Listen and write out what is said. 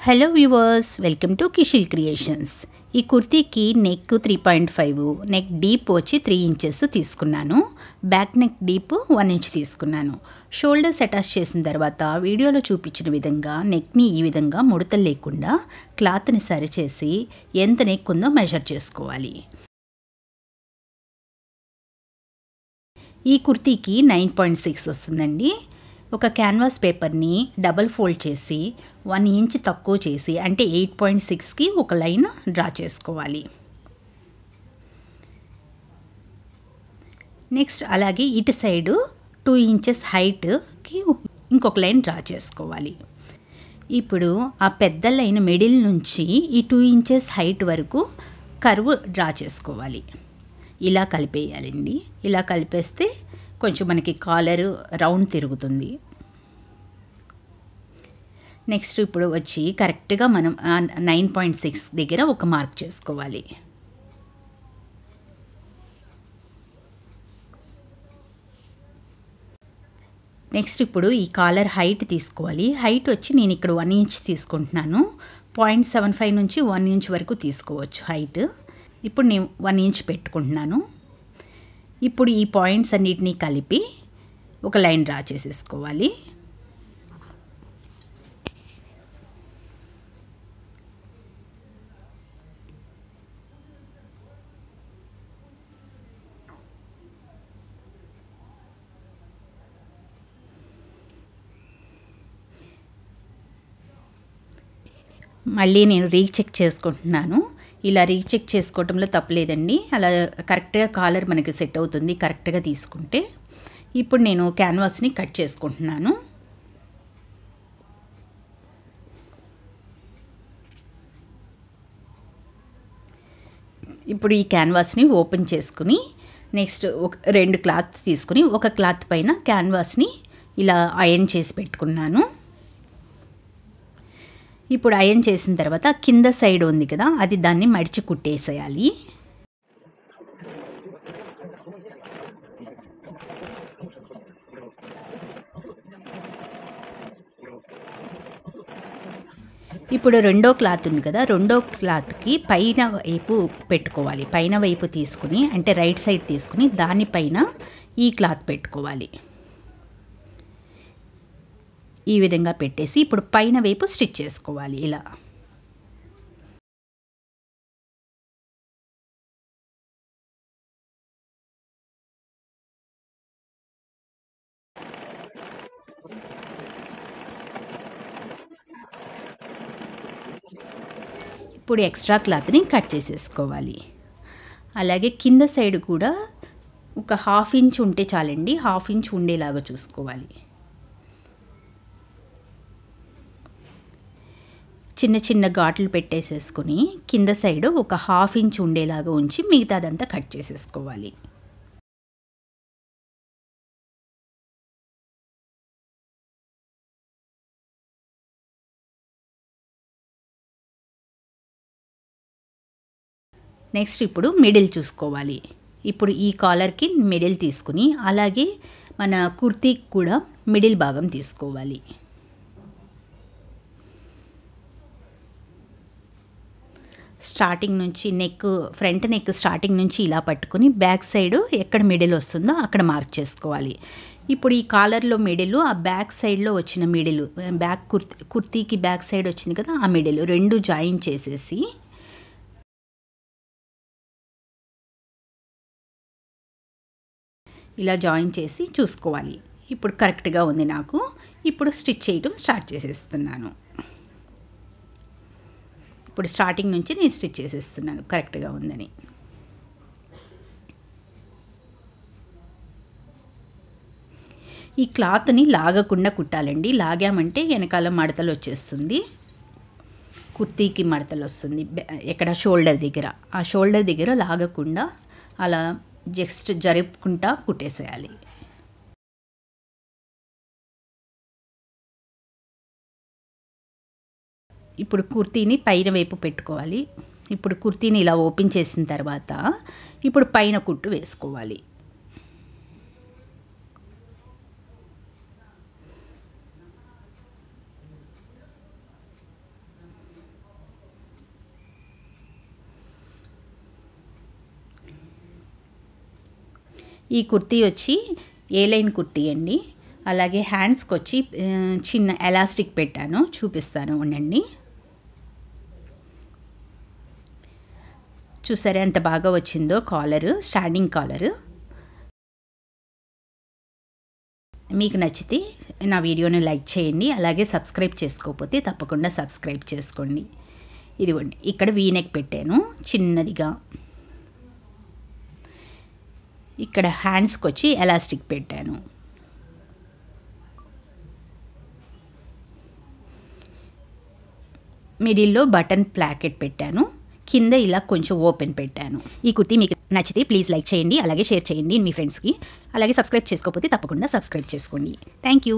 Hello viewers, welcome to Kishil creations. ఈ కుర్తీకి neck 3.5, neck deep వచ్చి 3 ఇంచెస్ తీసుకున్నాను. బ్యాక్ నెక్ డీప్ 1 ఇంచ్ తీసుకున్నాను. షోల్డర్స్ అటాచ్ చేసిన తర్వాత వీడియోలో చూపించిన విధంగా నెక్ని ఈ విధంగా ముడతలు లేకుండా క్లాత్ని సరిచేసి ఎంత నెక్ ఉందో మెజర్ చేసుకోవాలి. ఈ కుర్తీకి 9.6 వస్తుందండి. ఒక క్యాన్వాస్ పేపర్ని డబల్ ఫోల్డ్ చేసి 1 ఇంచ్ తక్కువ చేసి అంటే 8.6కి ఒక లైన్ డ్రా చేసుకోవాలి. నెక్స్ట్ అలాగే ఇటు సైడు 2 ఇంచెస్ హైట్కి ఇంకొక లైన్ డ్రా చేసుకోవాలి. ఇప్పుడు ఆ పెద్ద లైన్ మిడిల్ నుంచి ఈ 2 ఇంచెస్ హైట్ వరకు కర్వ్ డ్రా చేసుకోవాలి. ఇలా కలిపేయాలండి. ఇలా కలిపేస్తే కొంచెం మనకి కాలర్ రౌండ్ తిరుగుతుంది. నెక్స్ట్ ఇప్పుడు వచ్చి కరెక్ట్గా మనం 9.6 దగ్గర ఒక మార్క్ చేసుకోవాలి. నెక్స్ట్ ఇప్పుడు ఈ కాలర్ హైట్ తీసుకోవాలి. హైట్ వచ్చి నేను ఇక్కడ 1 ఇంచ్ తీసుకుంటున్నాను. 0.75 నుంచి 1 ఇంచ్ వరకు తీసుకోవచ్చు హైట్. ఇప్పుడు నేను 1 ఇంచ్ పెట్టుకుంటున్నాను. ఇప్పుడు ఈ పాయింట్స్ అన్నిటినీ కలిపి ఒక లైన్ డ్రా చేసేసుకోవాలి. మళ్ళీ నేను రీచెక్ చేసుకుంటున్నాను. ఇలా రీచెక్ చేసుకోవటంలో తప్పలేదండి. అలా కరెక్ట్గా కాలర్ మనకి సెట్ అవుతుంది కరెక్ట్గా తీసుకుంటే. ఇప్పుడు నేను క్యాన్వాస్ని కట్ చేసుకుంటున్నాను. ఇప్పుడు ఈ క్యాన్వాస్ని ఓపెన్ చేసుకుని నెక్స్ట్ ఒక 2 క్లాత్స్ తీసుకుని ఒక క్లాత్ పైన క్యాన్వాస్ని ఇలా ఐరన్ చేసి పెట్టుకున్నాను. ఇప్పుడు ఐరన్ చేసిన తర్వాత కింద సైడ్ ఉంది కదా, అది దాన్ని మడిచి కుట్టేసేయాలి. ఇప్పుడు రెండో క్లాత్ ఉంది కదా, రెండో క్లాత్కి పైన వైపు పెట్టుకోవాలి. పైన వైపు తీసుకుని అంటే రైట్ సైడ్ తీసుకుని దానిపైన ఈ క్లాత్ పెట్టుకోవాలి. ఈ విధంగా పెట్టేసి ఇప్పుడు పైన వైపు స్టిచ్ చేసుకోవాలి. ఇలా ఇప్పుడు ఎక్స్ట్రా క్లాత్ని కట్ చేసేసుకోవాలి. అలాగే కింద సైడ్ కూడా ఒక 1/2 ఇంచ్ ఉంటే చాలండి. 1/2 ఇంచ్ ఉండేలాగా చూసుకోవాలి. చిన్న చిన్న ఘాట్లు పెట్టేసేసుకుని కింద సైడ్ ఒక 1/2 ఇంచ్ ఉండేలాగా ఉంచి మిగతాదంతా కట్ చేసేసుకోవాలి. నెక్స్ట్ ఇప్పుడు మిడిల్ చూసుకోవాలి. ఇప్పుడు ఈ కాలర్కి మిడిల్ తీసుకుని అలాగే మన కుర్తీకి కూడా మిడిల్ భాగం తీసుకోవాలి. స్టార్టింగ్ నుంచి నెక్ ఫ్రంట్ నెక్ స్టార్టింగ్ నుంచి ఇలా పట్టుకుని బ్యాక్ సైడ్ ఎక్కడ మిడిల్ వస్తుందో అక్కడ మార్క్ చేసుకోవాలి. ఇప్పుడు ఈ కాలర్లో మిడిల్, ఆ బ్యాక్ సైడ్లో వచ్చిన మిడిల్, బ్యాక్ కుర్తీకి బ్యాక్ సైడ్ వచ్చింది కదా, ఆ మిడిల్ 2 జాయిన్ చేసేసి ఇలా జాయిన్ చేసి చూసుకోవాలి. ఇప్పుడు కరెక్ట్గా ఉంది నాకు. ఇప్పుడు స్టిచ్ చేయడం స్టార్ట్ చేసేస్తున్నాను. ఇప్పుడు స్టార్టింగ్ నుంచి నేను స్టిచ్ చేసేస్తున్నాను కరెక్ట్గా ఉందని. ఈ క్లాత్ని లాగకుండా కుట్టాలండి. లాగామంటే వెనకాల మడతలు వచ్చేస్తుంది, కుర్తీకి మడతలు వస్తుంది. ఎక్కడ షోల్డర్ దగ్గర, ఆ షోల్డర్ దగ్గర లాగకుండా అలా జస్ట్ జరుపుకుంటా కుట్టేసేయాలి. ఇప్పుడు కుర్తీని పైన వైపు పెట్టుకోవాలి. ఇప్పుడు కుర్తీని ఇలా ఓపెన్ చేసిన తర్వాత ఇప్పుడు పైన కుట్టు వేసుకోవాలి. ఈ కుర్తీ వచ్చి ఏ లైన్ కుర్తీ అండి. అలాగే హ్యాండ్స్కి వచ్చి చిన్న ఎలాస్టిక్ పెట్టాను, చూపిస్తాను ఉండండి. చూసారా ఎంత బాగా వచ్చిందో కాలరు, స్టాండింగ్ కాలరు. మీకు నచ్చితే నా వీడియోని లైక్ చేయండి. అలాగే సబ్స్క్రైబ్ చేసుకోకపోతే తప్పకుండా సబ్స్క్రైబ్ చేసుకోండి. ఇదిగోండి ఇక్కడ వీనెక్ పెట్టాను చిన్నదిగా. ఇక్కడ హ్యాండ్స్కి వచ్చి ఎలాస్టిక్ పెట్టాను. మిడిల్లో బటన్ ప్లాకెట్ పెట్టాను. కింద ఇలా కొంచెం ఓపెన్ పెట్టాను. ఈ కుర్తీ మీకు నచ్చితే ప్లీజ్ లైక్ చేయండి, అలాగే షేర్ చేయండి మీ ఫ్రెండ్స్కి. అలాగే సబ్స్క్రైబ్ చేసుకోకపోతే తప్పకుండా సబ్స్క్రైబ్ చేసుకోండి. Thank you.